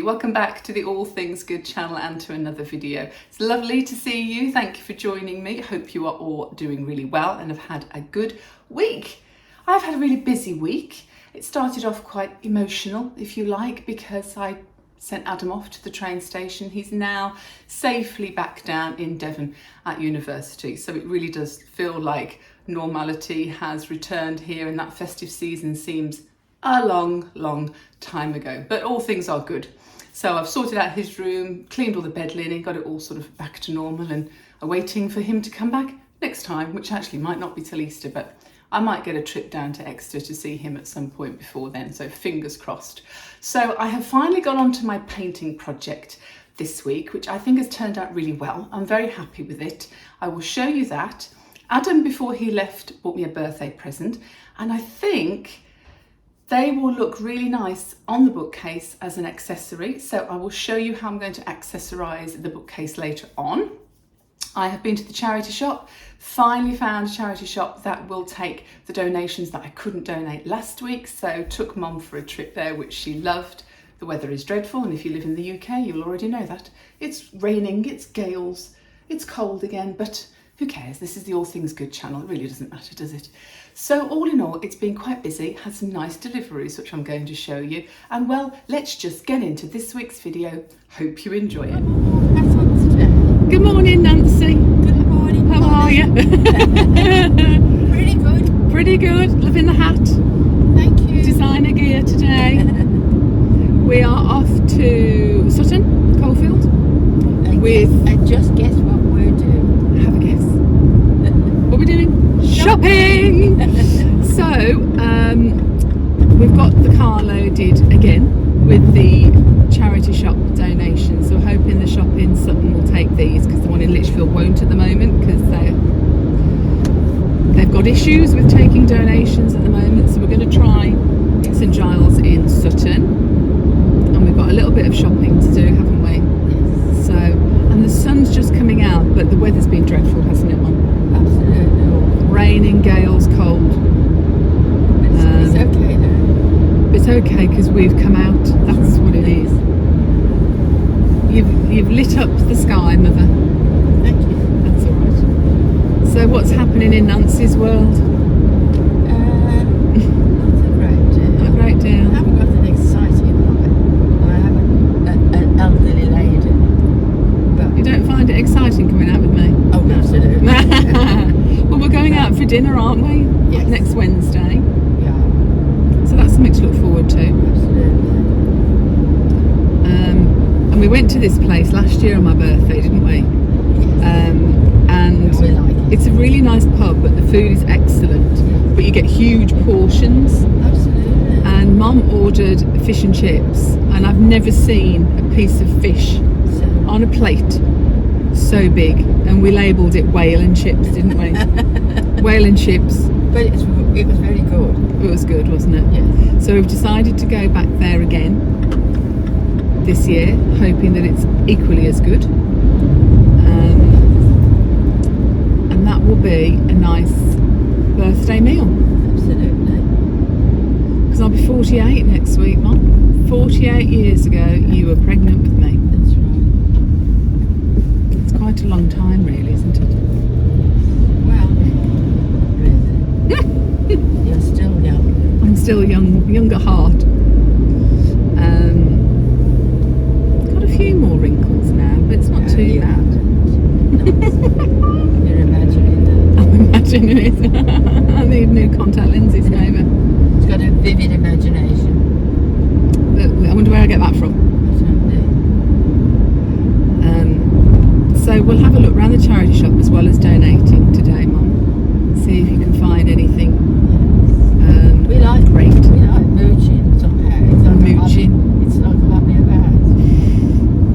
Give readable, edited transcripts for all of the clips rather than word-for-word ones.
Welcome back to the All Things Good channel and to another video. It's lovely to see you. Thank you for joining me. I hope you are all doing really well and have had a good week. I've had a really busy week. It started off quite emotional, if you like, because I sent Adam off to the train station. He's now safely back down in Devon at university. So it really does feel like normality has returned here, and that festive season seems a long time ago. But all things are good. So I've sorted out his room, cleaned all the bed linen, got it all sort of back to normal, and are waiting for him to come back next time, which actually might not be till Easter, but I might get a trip down to Exeter to see him at some point before then, so fingers crossed. So I have finally got onto my painting project this week, which I think has turned out really well. I'm very happy with it. I will show you that. Adam, before he left, bought me a birthday present, and I think they will look really nice on the bookcase as an accessory. So I will show you how I'm going to accessorize the bookcase later on. I have been to the charity shop, finally found a charity shop that will take the donations that I couldn't donate last week. So took Mum for a trip there, which she loved. The weather is dreadful, and if you live in the UK, you'll already know that. It's raining, it's gales, it's cold again, but who cares? This is the All Things Good channel. It really doesn't matter, does it? So all in all, it's been quite busy, had some nice deliveries, which I'm going to show you. And well, let's just get into this week's video. Hope you enjoy it. Good morning, Nancy. Good morning. How are you? Pretty good. Pretty good. Loving the hat. Thank you. Designer gear today. We are off to Sutton, Coalfield. And just guess what we're doing. Have a guess. What are we doing? Shopping! So, we've got the car loaded again with the charity shop donations. So we're hoping the shop in Sutton will take these, because the one in Lichfield won't at the moment, because they've got issues with taking donations at the moment. So we're going to try St Giles in Sutton, and we've got a little bit of shopping to do, haven't we? Yes. So, and the sun's just coming out, but the weather's been dreadful, hasn't it, Mum? Absolutely. Raining, gales, cold. It's okay now. It's okay because we've come out. That's what it is. You've lit up the sky, Mother. Thank you. That's all right. So what's happening in Nancy's world? Not a great deal. Not a great I deal. haven't got an exciting one. I have an elderly lady. But You don't find it exciting coming out with me? oh, absolutely. Well, we're going out for dinner, aren't we? Yes. Next Wednesday. Yeah, So that's something to look forward to. absolutely. And we went to this place last year on my birthday, didn't we? Yes. And We like it. it's a really nice pub, but the food is excellent. But you get huge portions. Absolutely. And Mum ordered fish and chips, and I've never seen a piece of fish So, on a plate so big. And we labelled it whale and chips, didn't we? Whale and chips. but it was very good. It was good, wasn't it? Yes. So we've decided to go back there again this year, hoping that it's equally as good. And that will be a nice birthday meal. Absolutely. Because I'll be 48 next week, Mum. 48 years ago, you were pregnant with me. That's right. It's quite a long time, really, isn't it? Well, really. You're still young. I'm still young at heart. Got a few more wrinkles now, but it's not too bad. You're imagining that. I'm imagining it. I need new contact lenses, maybe. It's got a vivid imagination. But I wonder where I get that from. So we'll have a look around the charity shop as well as donating today, Mum. See if you can find anything. We like great. We like mooching somehow. It's like Mooching. A hobby. It's like a hobby of ours.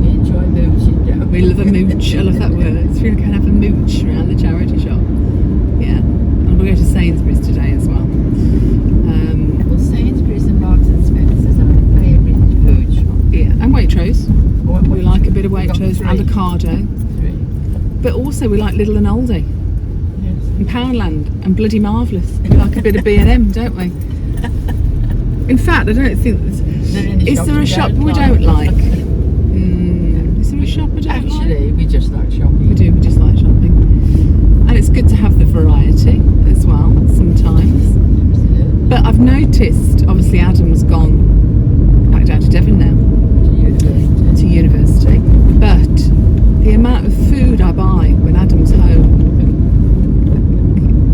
We enjoy mooching, don't We love a mooch. I love that word. So we're going to have a mooch around the charity shop. Yeah. And we'll go to Sainsbury's today as well. Well, Sainsbury's and Marks and Spencer's are our favourite food shop. Yeah. And Waitrose. We like a bit of We've got Waitrose and three. Ocado. But also we like Lidl and Aldi. Yes. And Poundland and Bloody Marvellous. We like a bit of B&M, don't we? In fact, I don't think there's... Is there a shop we don't like? I've noticed, obviously Adam's gone back down to Devon now, to university, but the amount of food I buy when Adam's home,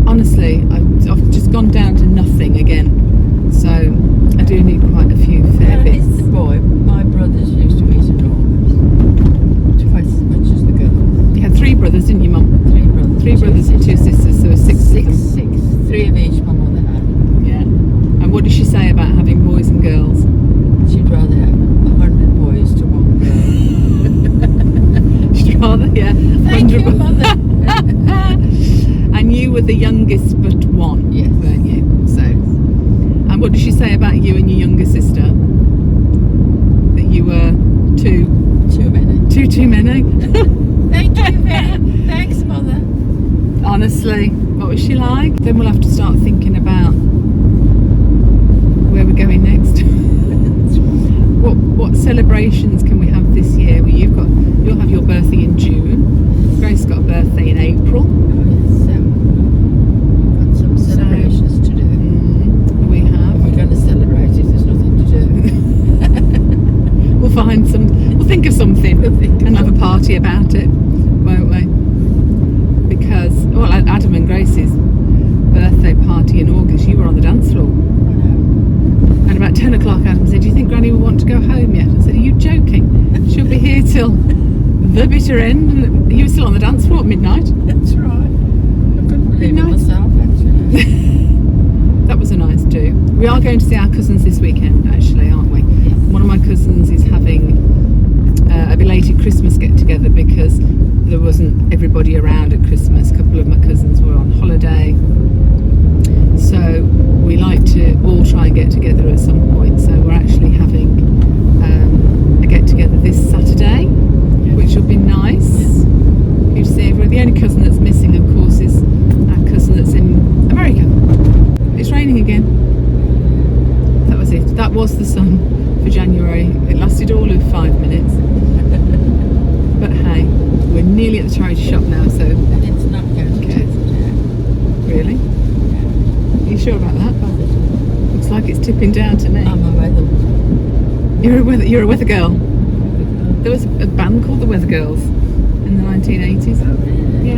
honestly, I've just gone down to nothing again. So I do need quite a few fair bits. It's the boy. My brothers used to eat enormous. Twice as much as the girls. You had 3 brothers, didn't you, Mum? 3 brothers. 3 brothers and 2 sisters, so 6 of them. 6. 3 of each my mother had. Yeah. And what did she say about having boys and girls? She'd rather have 100 boys to 1 girl. She'd rather, yeah. Thank you, 100 Mother. And you were the youngest but one, Yes. weren't you? So, and what did she say about you and your younger sister? That you were too many. Too many? Thank you, Van. Thanks, Mother. Honestly, what was she like? Then we'll have to start thinking about where we're going next. What celebrations can we have this year? Well, you'll have your birthday in June. Grace's got a birthday in April. Oh, yes. So, got some celebrations to do. We have. If we're going to celebrate it, there's nothing to do. We'll think of something and have a party about it, won't we? Because, well, Adam and Grace's birthday party in August, you were on the dance floor. And about 10 o'clock, Adam said, "Do you think Granny will want to go home yet?" I said, "Are you joking? She'll be here till the bitter end." And you were still on the dance floor at midnight. That's right. I couldn't believe it Midnight. myself, actually. That was a nice do. We are going to see our cousins this weekend, actually, aren't we? Yes. One of my cousins is having a belated Christmas get-together because there wasn't everybody around at Christmas. A couple of my cousins were on holiday. So we like to all try and get together at some point. So we're actually having a get-together this Saturday, which will be nice. You'll see everybody. The only cousin that's missing, of course, is our cousin that's in America. It's raining again. That was it. That was the sun for January. It lasted all of 5 minutes. But hey, we're nearly at the charity shop now, so... And it's not going to Okay. Really? Are you sure about that? Looks like it's tipping down to me. I'm a weather. You're a weather girl. There was a band called the Weather Girls in the 1980s. Yeah.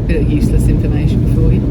Bit of useless information for you.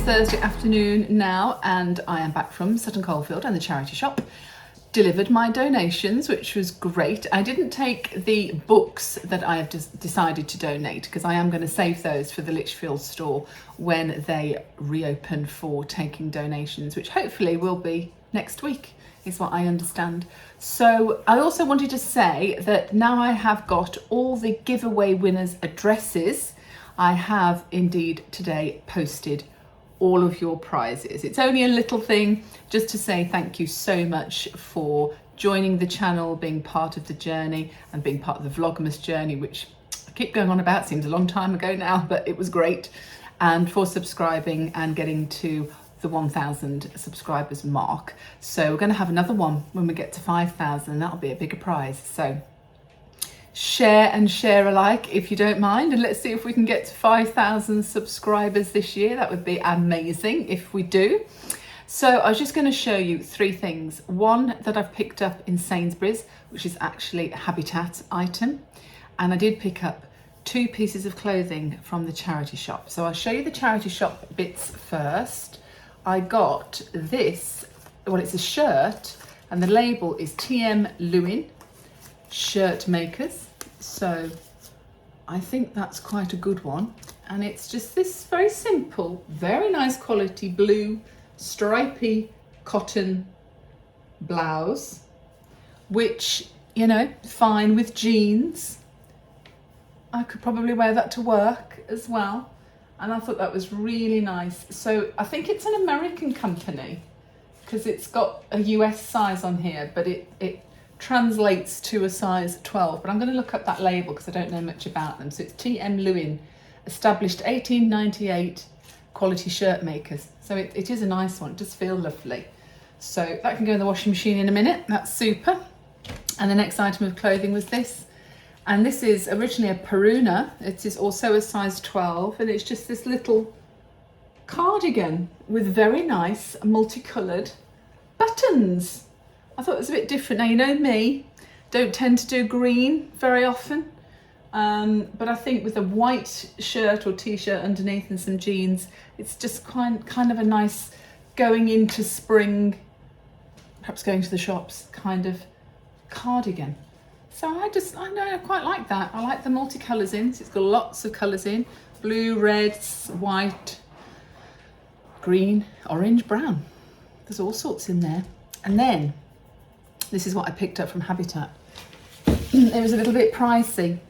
Thursday afternoon now, and I am back from Sutton Coldfield and the charity shop. Delivered my donations, which was great. I didn't take the books that I have decided to donate because I am going to save those for the Lichfield store when they reopen for taking donations, which hopefully will be next week, is what I understand. So I also wanted to say that now I have got all the giveaway winners' addresses. I have indeed today posted all of your prizes. It's only a little thing just to say thank you so much for joining the channel, being part of the journey and being part of the Vlogmas journey, which I keep going on about, seems a long time ago now, but it was great. And for subscribing and getting to the 1,000 subscribers mark. So we're going to have another one when we get to 5,000. That'll be a bigger prize. So share and share alike if you don't mind, and let's see if we can get to 5,000 subscribers this year. That would be amazing if we do. So I was just going to show you three things. One that I've picked up in Sainsbury's, which is actually a Habitat item, and I did pick up 2 pieces of clothing from the charity shop. So I'll show you the charity shop bits first. I got this, well, it's a shirt, and the label is TM Lewin Shirt Makers. So I think that's quite a good one. And it's just this very simple, very nice quality blue stripy cotton blouse, which, you know, fine with jeans. I could probably wear that to work as well. And I thought that was really nice. So I think it's an American company because it's got a US size on here, but it translates to a size 12. But I'm going to look up that label because I don't know much about them. So it's TM Lewin, established 1898, quality shirt makers. So it is a nice one. It does feel lovely. So that can go in the washing machine in a minute. That's super. And the next item of clothing was this. And this is originally a Peruna. It is also a size 12, and it's just this little cardigan with very nice multicoloured buttons. I thought it was a bit different. Now, you know me, don't tend to do green very often, but I think with a white shirt or t-shirt underneath and some jeans, it's just kind of a nice going into spring, perhaps going to the shops kind of cardigan. So I know I quite like that. I like the multicolours in. So it's got lots of colours in. Blue, reds, white, green, orange, brown. There's all sorts in there. And then, this is what I picked up from Habitat. It was a little bit pricey.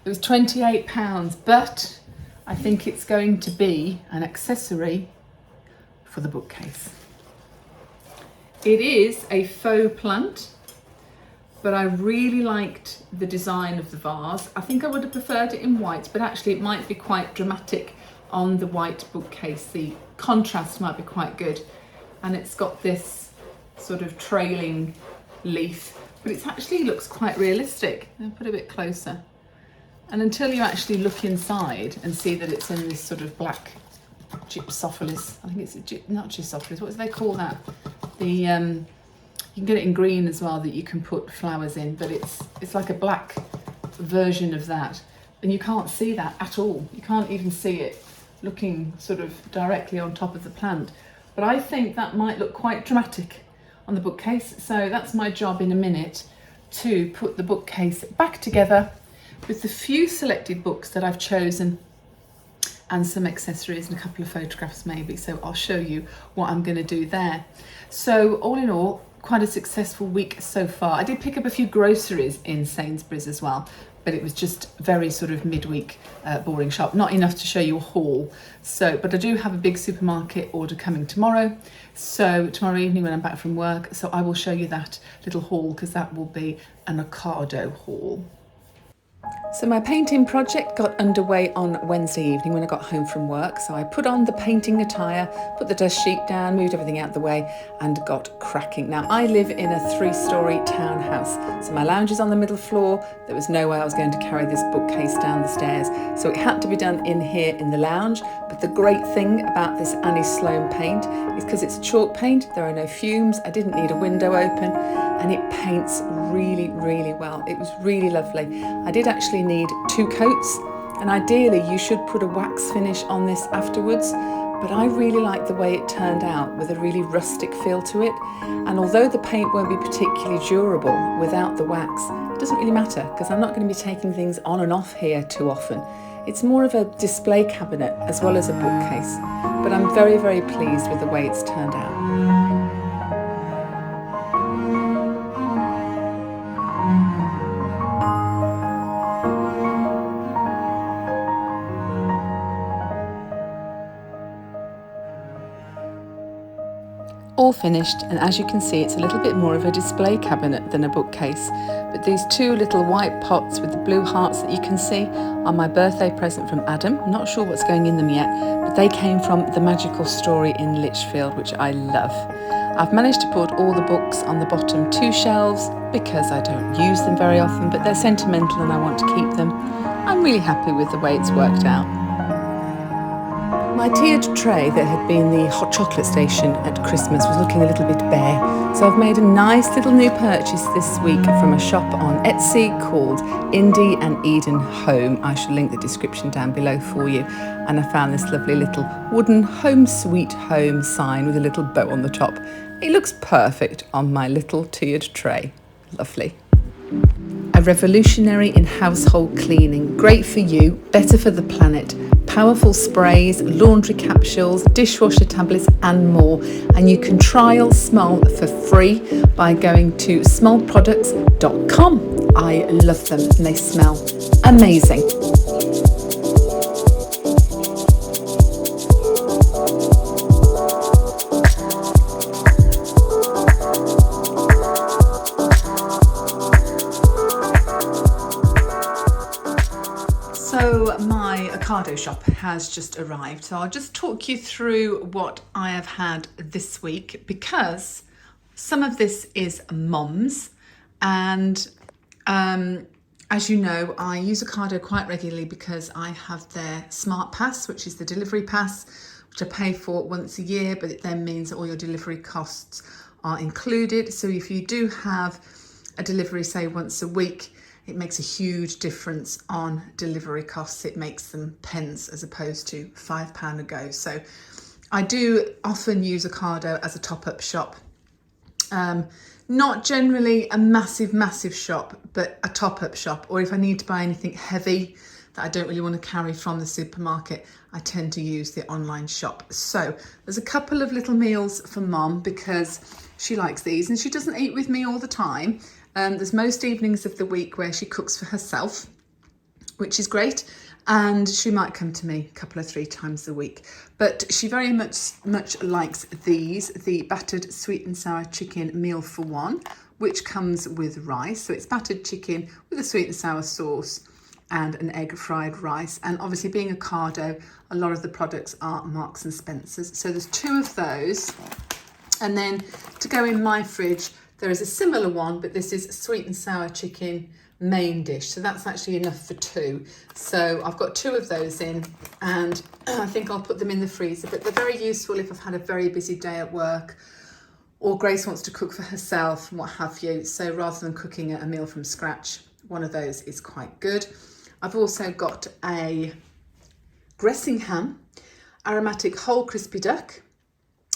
It was £28, but I think it's going to be an accessory for the bookcase. It is a faux plant, but I really liked the design of the vase. I think I would have preferred it in white, but actually it might be quite dramatic on the white bookcase. The contrast might be quite good. And it's got this sort of trailing leaf, but it actually looks quite realistic. I'll put it a bit closer. And until you actually look inside and see that it's in this sort of black gypsophilis, I think it's not gypsophilis, what do they call that? You can get it in green as well, that you can put flowers in, but it's like a black version of that. And you can't see that at all. You can't even see it looking sort of directly on top of the plant. But I think that might look quite dramatic on the bookcase. So that's my job in a minute, to put the bookcase back together with the few selected books that I've chosen and some accessories and a couple of photographs maybe. So I'll show you what I'm going to do there. So all in all, quite a successful week so far. I did pick up a few groceries in Sainsbury's as well, but it was just very sort of midweek boring shop, not enough to show you a haul. So, but I do have a big supermarket order coming tomorrow. So tomorrow evening when I'm back from work, so I will show you that little haul because that will be an Ocado haul. So my painting project got underway on Wednesday evening when I got home from work. So I put on the painting attire, put the dust sheet down, moved everything out the way and got cracking. Now I live in a 3-storey townhouse. So my lounge is on the middle floor. There was no way I was going to carry this bookcase down the stairs. So it had to be done in here in the lounge. But the great thing about this Sloan paint is because it's a chalk paint, there are no fumes. I didn't need a window open and it paints really, really well. It was really lovely. I did actually need 2 coats, and ideally you should put a wax finish on this afterwards, but I really like the way it turned out with a really rustic feel to it. And although the paint won't be particularly durable without the wax, it doesn't really matter because I'm not going to be taking things on and off here too often. It's more of a display cabinet as well as a bookcase, but I'm very, very pleased with the way it's turned out. all finished, and as you can see, it's a little bit more of a display cabinet than a bookcase. But these two little white pots with the blue hearts that you can see are my birthday present from Adam. I'm not sure what's going in them yet, but they came from The Magical Story in Lichfield, which I love. I've managed to put all the books on the bottom two shelves because I don't use them very often, but they're sentimental and I want to keep them. I'm really happy with the way it's worked out. My tiered tray that had been the hot chocolate station at Christmas was looking a little bit bare, so I've made a nice little new purchase this week from a shop on Etsy called Indie and Eden Home. I shall link the description down below for you. And I found this lovely little wooden Home Sweet Home sign with a little bow on the top. It looks perfect on my little tiered tray. Lovely. A revolutionary in household cleaning, great for you, better for the planet. Powerful sprays, laundry capsules, dishwasher tablets and more. And you can trial SMOL for free by going to smolproducts.com. I love them and they smell amazing. So my Ocado shop has just arrived, so I'll just talk you through what I have had this week, because some of this is mums, and as you know, I use Ocado quite regularly because I have their Smart Pass, which is the delivery pass, which I pay for once a year, but it then means that all your delivery costs are included. So if you do have a delivery, say once a week, it makes a huge difference on delivery costs. It makes them pence as opposed to £5 a go. So I do often use Ocado as a top-up shop. Not generally a massive shop, but a top-up shop. Or if I need to buy anything heavy that I don't really want to carry from the supermarket, I tend to use the online shop. So there's a couple of little meals for Mum because she likes these and she doesn't eat with me all the time. There's most evenings of the week where she cooks for herself, which is great, and she might come to me a couple of 3 times a week. But she very much likes these, the battered sweet and sour chicken meal for one, which comes with rice. So it's battered chicken with a sweet and sour sauce and an egg fried rice. And obviously being Ocado, a lot of the products are Marks and Spencer's. So there's 2 of those. And then to go in my fridge, there is a similar one, but this is sweet and sour chicken main dish. So that's actually enough for 2. So I've got 2 of those in, and I think I'll put them in the freezer, but they're very useful if I've had a very busy day at work or Grace wants to cook for herself and what have you. So rather than cooking a meal from scratch, one of those is quite good. I've also got a Gressingham aromatic whole crispy duck.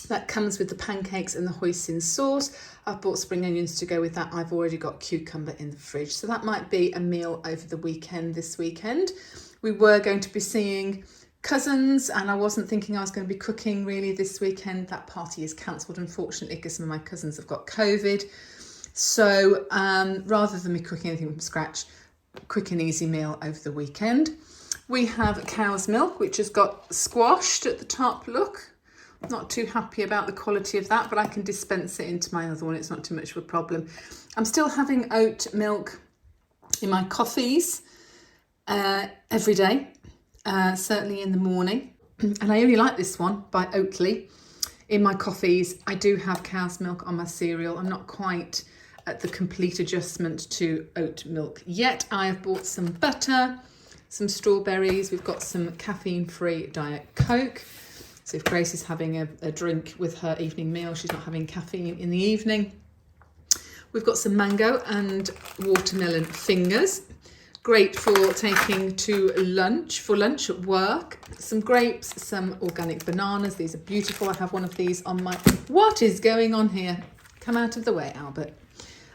That comes with the pancakes and the hoisin sauce. I've bought spring onions to go with that. I've already got cucumber in the fridge. So that might be a meal over the weekend this weekend. We were going to be seeing cousins and I wasn't thinking I was going to be cooking really this weekend. That party is cancelled, unfortunately, because some of my cousins have got COVID. So rather than me cooking anything from scratch, quick and easy meal over the weekend. We have cow's milk, which has got squashed at the top, look. Not too happy about the quality of that, but I can dispense it into my other one. It's not too much of a problem. I'm still having oat milk in my coffees every day, certainly in the morning. And I only like this one by Oatly. In my coffees, I do have cow's milk on my cereal. I'm not quite at the complete adjustment to oat milk yet. I have bought some butter, some strawberries. We've got some caffeine-free Diet Coke. So if Grace is having a drink with her evening meal, she's not having caffeine in the evening. We've got some mango and watermelon fingers. Great for taking to lunch, at work. Some grapes, some organic bananas. These are beautiful. I have one of these on my... What is going on here? Come out of the way, Albert.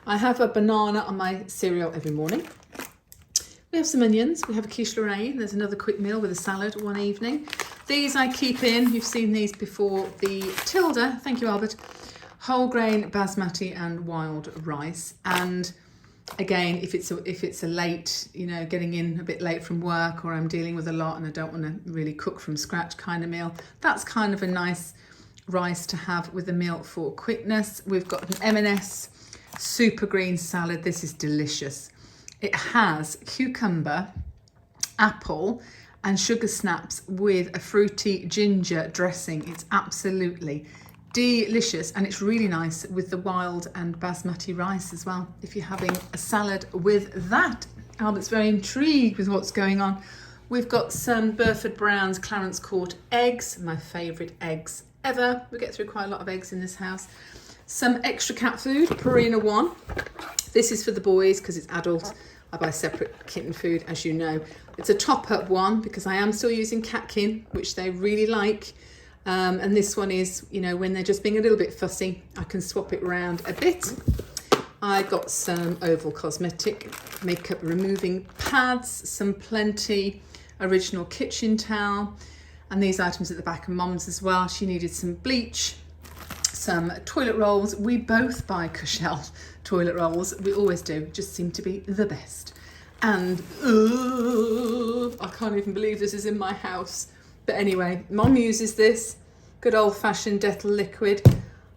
I have a banana on my cereal every morning. We have some onions. We have a quiche Lorraine. There's another quick meal with a salad one evening. These I keep in, you've seen these before, the Tilda, thank you Albert, whole grain basmati and wild rice. And again, if it's a late, getting in a bit late from work or I'm dealing with a lot and I don't want to really cook from scratch kind of meal, that's kind of a nice rice to have with a meal for quickness. We've got an M&S super green salad. This is delicious. It has cucumber, apple and sugar snaps with a fruity ginger dressing. It's absolutely delicious, and it's really nice with the wild and basmati rice as well, if you're having a salad with that. Albert's very intrigued with what's going on. We've got some Burford Brown's Clarence Court eggs, my favourite eggs ever. We get through quite a lot of eggs in this house. Some extra cat food, Purina One. This is for the boys because it's adult. I buy separate kitten food, as you know. It's a top-up one because I am still using catkin, which they really like. And this one is, you know, when they're just being a little bit fussy, I can swap it around a bit. I got some Oval Cosmetic makeup removing pads, some Plenty original kitchen towel, and these items at the back of Mum's as well. She needed some bleach, some toilet rolls. We both buy Cushell toilet rolls. We always do, just seem to be the best. And I can't even believe this is in my house. But anyway, Mum uses this good old-fashioned Dettol liquid.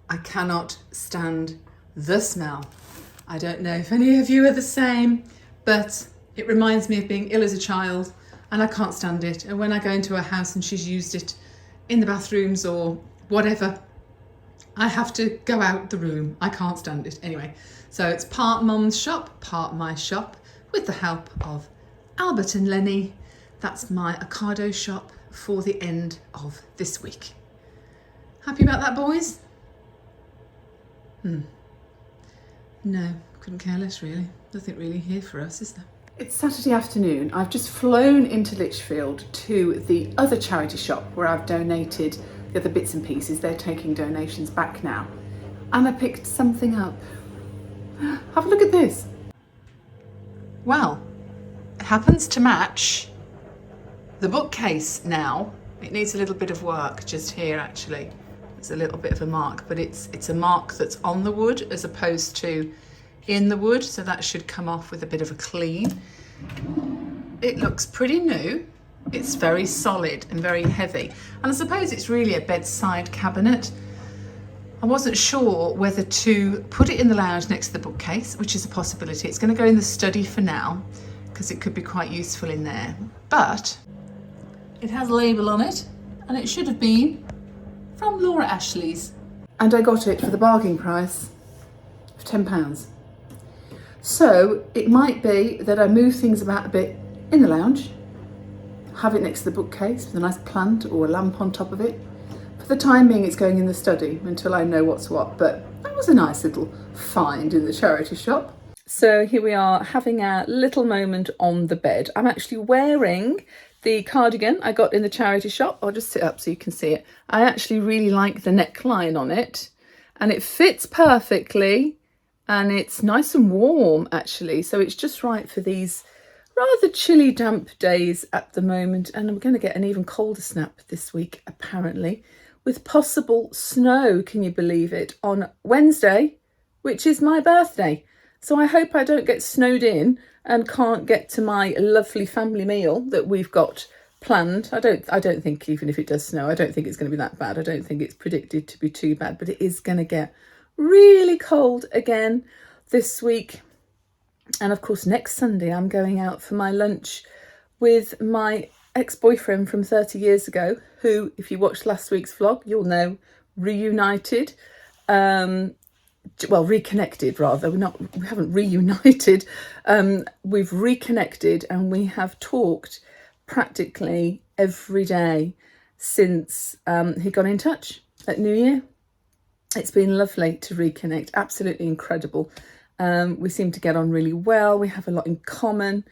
I cannot stand the smell. I don't know if any of you are the same, but it reminds me of being ill as a child, and I can't stand it. And when I go into a house and she's used it in the bathrooms or whatever, I have to go out the room. I can't stand it. Anyway, so it's part Mum's shop, part my shop, with the help of Albert and Lenny. That's my Ocado shop for the end of this week. Happy about that, boys? No, couldn't care less really. Nothing really here for us, is there? It's Saturday afternoon. I've just flown into Lichfield to the other charity shop where I've donated the other bits and pieces. They're taking donations back now. And I picked something up. Have a look at this. Well, it happens to match the bookcase now. It needs a little bit of work just here actually. There's a little bit of a mark, but it's a mark that's on the wood as opposed to in the wood, so that should come off with a bit of a clean. It looks pretty new. It's very solid and very heavy. And I suppose it's really a bedside cabinet. I wasn't sure whether to put it in the lounge next to the bookcase, which is a possibility. It's going to go in the study for now because it could be quite useful in there. But it has a label on it, and it should have been from Laura Ashley's. And I got it for the bargain price of £10. So it might be that I move things about a bit in the lounge, have it next to the bookcase with a nice plant or a lamp on top of it. For the time being, it's going in the study until I know what's what, but that was a nice little find in the charity shop. So here we are having a little moment on the bed. I'm actually wearing the cardigan I got in the charity shop. I'll just sit up so you can see it. I actually really like the neckline on it, and it fits perfectly, and it's nice and warm actually. So it's just right for these rather chilly, damp days at the moment. And we're going to get an even colder snap this week, apparently, with possible snow, can you believe it, on Wednesday, which is my birthday. So I hope I don't get snowed in and can't get to my lovely family meal that we've got planned. I don't think, even if it does snow, I don't think it's going to be that bad. I don't think it's predicted to be too bad, but it is going to get really cold again this week. And of course, next Sunday, I'm going out for my lunch with my ex-boyfriend from 30 years ago, who, if you watched last week's vlog, you'll know, reunited. Well, reconnected rather. We haven't reunited. We've reconnected, and we have talked practically every day since he got in touch at New Year. It's been lovely to reconnect. Absolutely incredible. We seem to get on really well. We have a lot in common.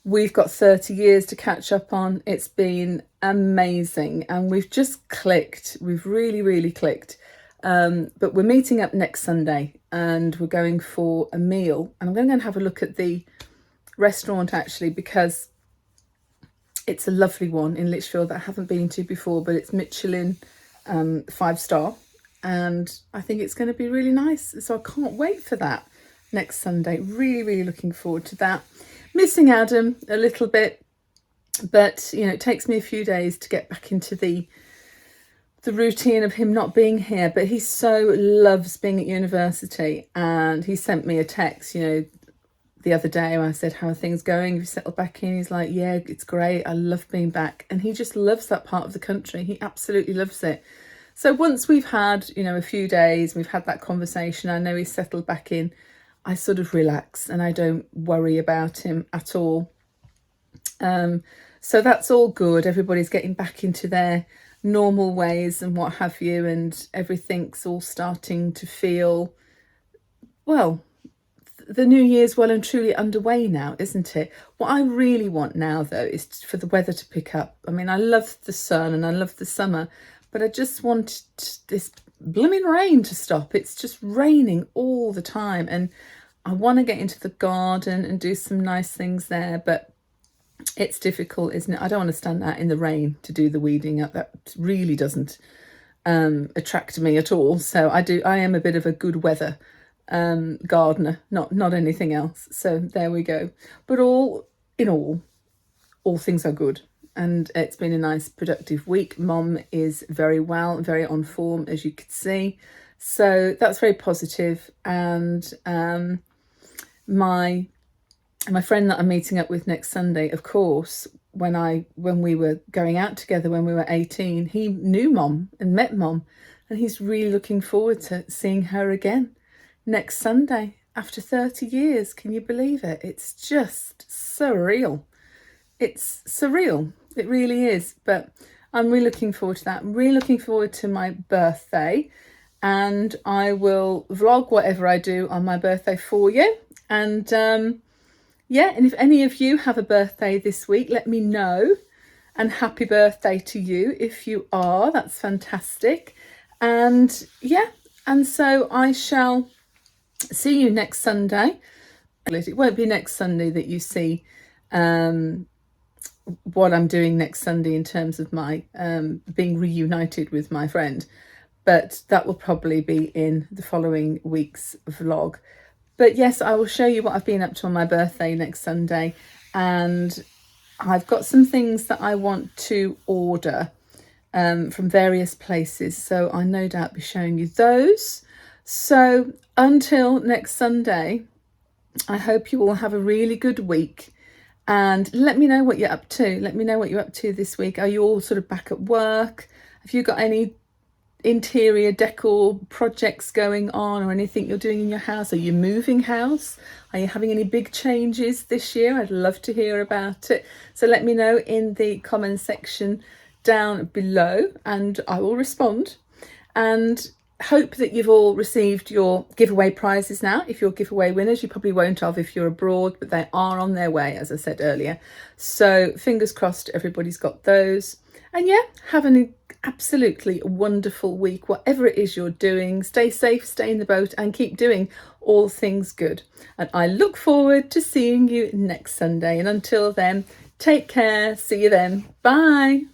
We've got 30 years to catch up on. It's been amazing, and we've just clicked. We've really, really clicked. But we're meeting up next Sunday, and we're going for a meal, and I'm going to go and have a look at the restaurant actually, because it's a lovely one in Lichfield that I haven't been to before, but it's Michelin 5-star, and I think it's going to be really nice. So I can't wait for that next Sunday. Really, really looking forward to that. Missing Adam a little bit, but you know, it takes me a few days to get back into the the routine of him not being here, but he so loves being at university. And he sent me a text, the other day where I said, how are things going? Have you settled back in? He's like, yeah, it's great. I love being back. And he just loves that part of the country. He absolutely loves it. So once we've had, a few days, we've had that conversation, I know he's settled back in, I sort of relax and I don't worry about him at all. So that's all good. Everybody's getting back into their normal ways and what have you, and everything's all starting to feel, well, the new year's well and truly underway now, isn't it? What I really want now, though, is for the weather to pick up. I mean, I love the sun and I love the summer, but I just want this blooming rain to stop. It's just raining all the time, and I want to get into the garden and do some nice things there, but it's difficult, isn't it? I don't want to stand out in the rain to do the weeding up. That really doesn't attract me at all. So I am a bit of a good weather gardener, not anything else. So there we go. But all in all things are good, and it's been a nice productive week. Mom is very well, very on form, as you could see, so that's very positive. And my friend that I'm meeting up with next Sunday, of course, when we were going out together when we were 18, he knew Mom and met Mom, and he's really looking forward to seeing her again next Sunday after 30 years. Can you believe it? It's just surreal. It's surreal. It really is. But I'm really looking forward to that. I'm really looking forward to my birthday, and I will vlog whatever I do on my birthday for you. And and if any of you have a birthday this week, let me know. And happy birthday to you if you are. That's fantastic. And so I shall see you next Sunday. It won't be next Sunday that you see what I'm doing next Sunday in terms of my being reunited with my friend, but that will probably be in the following week's vlog. But yes, I will show you what I've been up to on my birthday next Sunday, and I've got some things that I want to order from various places, so I no doubt be showing you those. So until next Sunday, I hope you all have a really good week, and let me know what you're up to. Let me know what you're up to this week. Are you all sort of back at work? Have you got any interior decor projects going on, or anything you're doing in your house? Are you moving house? Are you having any big changes this year? I'd love to hear about it. So let me know in the comment section down below, and I will respond. And hope that you've all received your giveaway prizes now. If you're giveaway winners, you probably won't have if you're abroad, but they are on their way, as I said earlier. So fingers crossed everybody's got those. And have an absolutely wonderful week, whatever it is you're doing. Stay safe, stay in the boat, and keep doing all things good. And I look forward to seeing you next Sunday. And until then, take care. See you then. Bye.